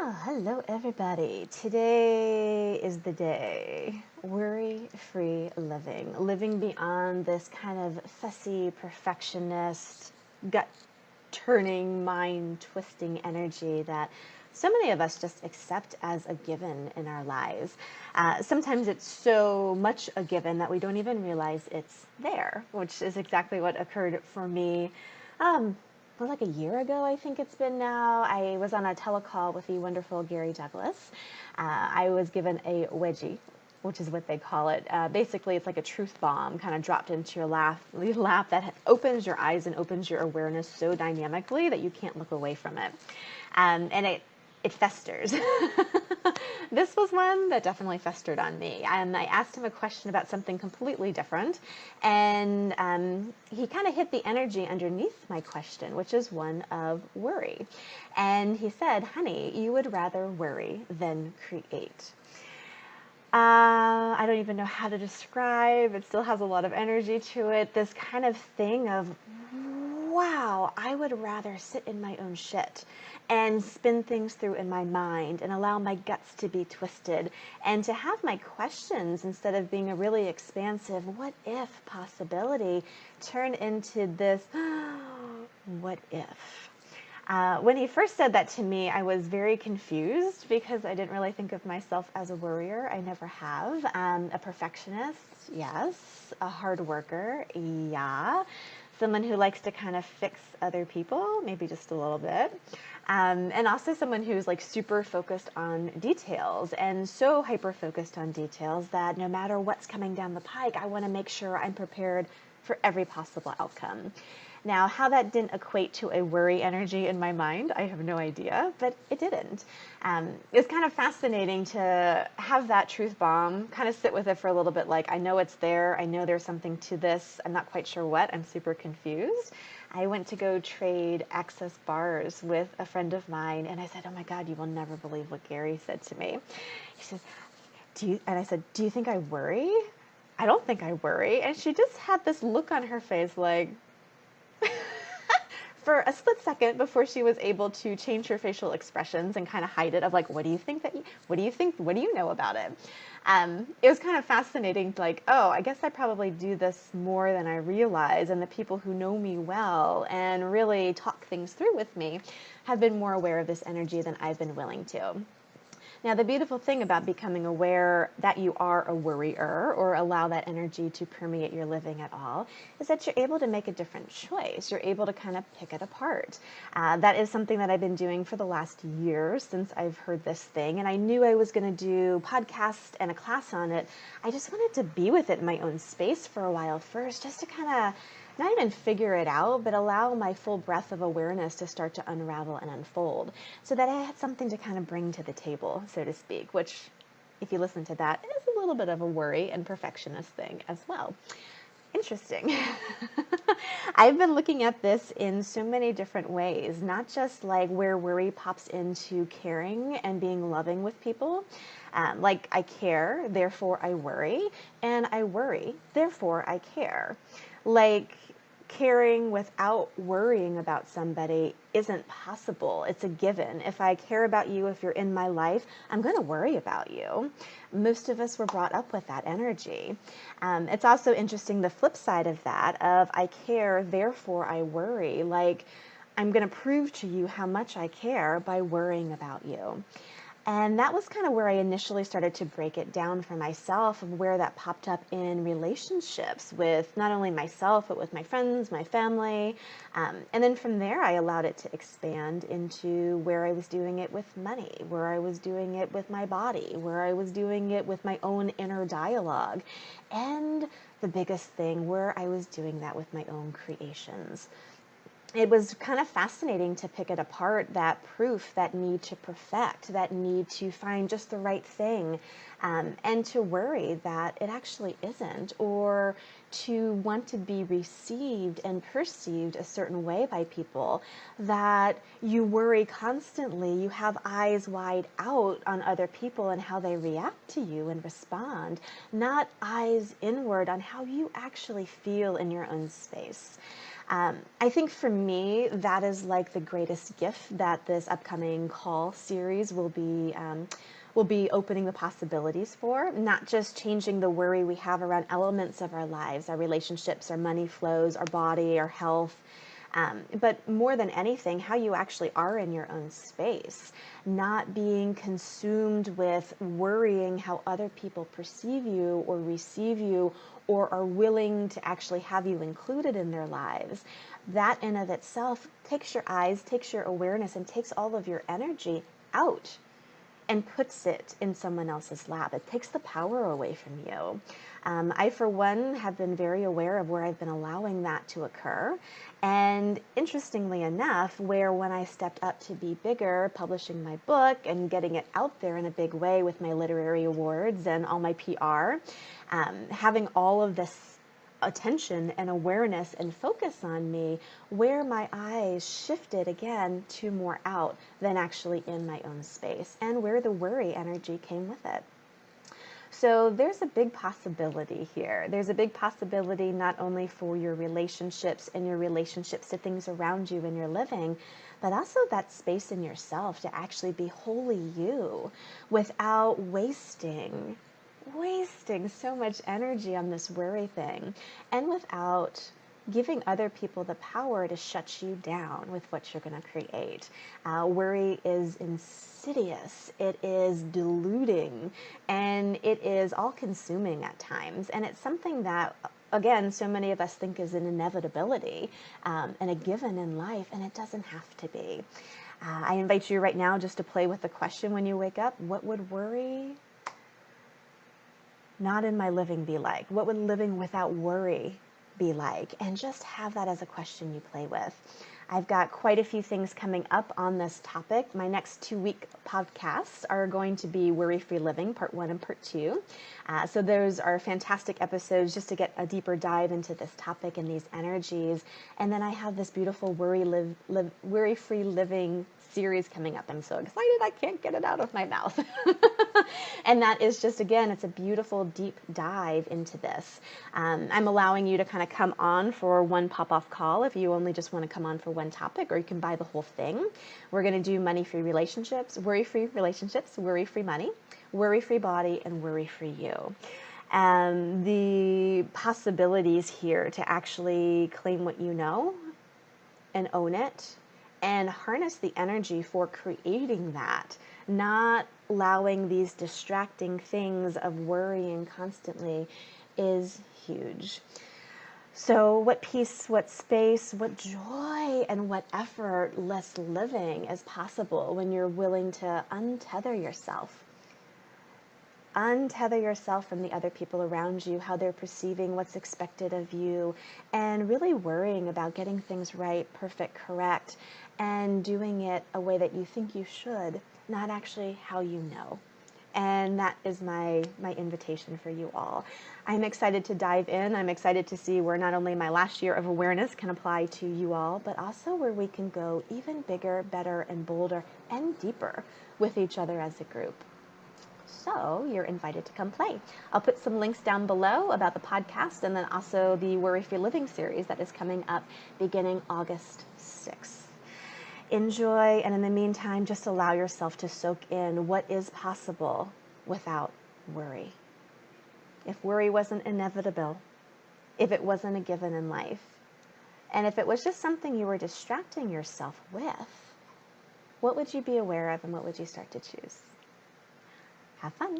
Hello everybody. Today is the day. Worry-free living. Living beyond this kind of fussy, perfectionist, gut-turning, mind-twisting energy that so many of us just accept as a given in our lives. Sometimes it's so much a given that we don't even realize it's there, which is exactly what occurred for me. Well, like a year ago, I think it's been now. I was on a telecall with the wonderful Gary Douglas. I was given a wedgie, which is what they call it. Basically, it's like a truth bomb kind of dropped into your lap that opens your eyes and opens your awareness so dynamically that you can't look away from it. And it festers. This was one that definitely festered on me. I asked him a question about something completely different, and he kind of hit the energy underneath my question, which is one of worry. And he said, honey, you would rather worry than create. I don't even know how to describe. It still has a lot of energy to it. This kind of thing of, wow, I would rather sit in my own shit and spin things through in my mind and allow my guts to be twisted and to have my questions, instead of being a really expansive what if possibility, turn into this what if. When he first said that to me, I was very confused because I didn't really think of myself as a worrier. I never have. A perfectionist, yes. A hard worker, yeah. Someone who likes to kind of fix other people, maybe just a little bit. And also someone who's like super focused on details, and so hyper focused on details that no matter what's coming down the pike, I want to make sure I'm prepared for every possible outcome. Now, how that didn't equate to a worry energy in my mind, I have no idea, but it didn't. It's kind of fascinating to have that truth bomb, kind of sit with it for a little bit, like, I know it's there, I know there's something to this, I'm not quite sure what, I'm super confused. I went to go trade access bars with a friend of mine, and I said, oh my God, you will never believe what Gary said to me. He said, and I said, do you think I worry? I don't think I worry. And she just had this look on her face like, for a split second before she was able to change her facial expressions and kind of hide it, of like, what do you think, what do you know about it? It was kind of fascinating, like, oh, I guess I probably do this more than I realize, and the people who know me well and really talk things through with me have been more aware of this energy than I've been willing to. Now, the beautiful thing about becoming aware that you are a worrier, or allow that energy to permeate your living at all, is that you're able to make a different choice. You're able to kind of pick it apart. That is something that I've been doing for the last year since I've heard this thing, and I knew I was going to do podcasts and a class on it. I just wanted to be with it in my own space for a while first, just to kind of not even figure it out, but allow my full breadth of awareness to start to unravel and unfold, so that I had something to kind of bring to the table, so to speak, which, if you listen to that, is a little bit of a worry and perfectionist thing as well. Interesting. I've been looking at this in so many different ways, not just like where worry pops into caring and being loving with people. Like, I care, therefore I worry, and I worry, therefore I care. Like, caring without worrying about somebody isn't possible. It's a given. If I care about you, if you're in my life, I'm going to worry about you. Most of us were brought up with that energy. It's also interesting, the flip side of that, of I care, therefore I worry. Like, I'm going to prove to you how much I care by worrying about you. And that was kind of where I initially started to break it down for myself, of where that popped up in relationships with not only myself, but with my friends, my family. And then from there, I allowed it to expand into where I was doing it with money, where I was doing it with my body, where I was doing it with my own inner dialogue. And the biggest thing, where I was doing that with my own creations. It was kind of fascinating to pick it apart, that proof, that need to perfect, that need to find just the right thing, and to worry that it actually isn't, or to want to be received and perceived a certain way by people, that you worry constantly. You have eyes wide out on other people and how they react to you and respond, not eyes inward on how you actually feel in your own space. I think for me, that is like the greatest gift that this upcoming call series will be opening the possibilities for, not just changing the worry we have around elements of our lives, our relationships, our money flows, our body, our health, but more than anything, how you actually are in your own space, not being consumed with worrying how other people perceive you or receive you or are willing to actually have you included in their lives. That in of itself takes your eyes, takes your awareness, and takes all of your energy out and puts it in someone else's lap. It takes the power away from you. I, for one, have been very aware of where I've been allowing that to occur. And interestingly enough, where when I stepped up to be bigger, publishing my book and getting it out there in a big way with my literary awards and all my PR, having all of this attention and awareness and focus on me, where my eyes shifted again to more out than actually in my own space, and where the worry energy came with it. So there's a big possibility here. There's a big possibility not only for your relationships and your relationships to things around you in your living, but also that space in yourself to actually be wholly you without wasting so much energy on this worry thing, and without giving other people the power to shut you down with what you're going to create. Worry is insidious, it is deluding, and it is all-consuming at times. And it's something that, again, so many of us think is an inevitability and a given in life, and it doesn't have to be. I invite you right now just to play with the question when you wake up: what would worry not in my living be like? What would living without worry be like? And just have that as a question you play with. I've got quite a few things coming up on this topic. My next 2-week podcasts are going to be Worry-Free Living, Part 1 and Part 2. So those are fantastic episodes just to get a deeper dive into this topic and these energies. And then I have this beautiful Worry-Free Living series coming up. I'm so excited I can't get it out of my mouth. And that is just, again, it's a beautiful deep dive into this. I'm allowing you to kind of come on for one pop-off call if you only just want to come on for one topic, or you can buy the whole thing. We're going to do money-free relationships, worry-free money, worry-free body, and worry-free you. And the possibilities here to actually claim what you know and own it and harness the energy for creating that, not allowing these distracting things of worrying constantly, is huge. So what peace, what space, what joy, and what effortless living is possible when you're willing to untether yourself. Untether yourself from the other people around you, how they're perceiving what's expected of you, and really worrying about getting things right, perfect, correct, and doing it a way that you think you should, not actually how you know. And that is my invitation for you all. I'm excited to dive in. I'm excited to see where not only my last year of awareness can apply to you all, but also where we can go even bigger, better, and bolder, and deeper with each other as a group. So you're invited to come play. I'll put some links down below about the podcast, and then also the Worry-Free Living series that is coming up beginning August 6th. Enjoy, and in the meantime, just allow yourself to soak in what is possible without worry. If worry wasn't inevitable, if it wasn't a given in life, and if it was just something you were distracting yourself with, what would you be aware of and what would you start to choose? Have fun.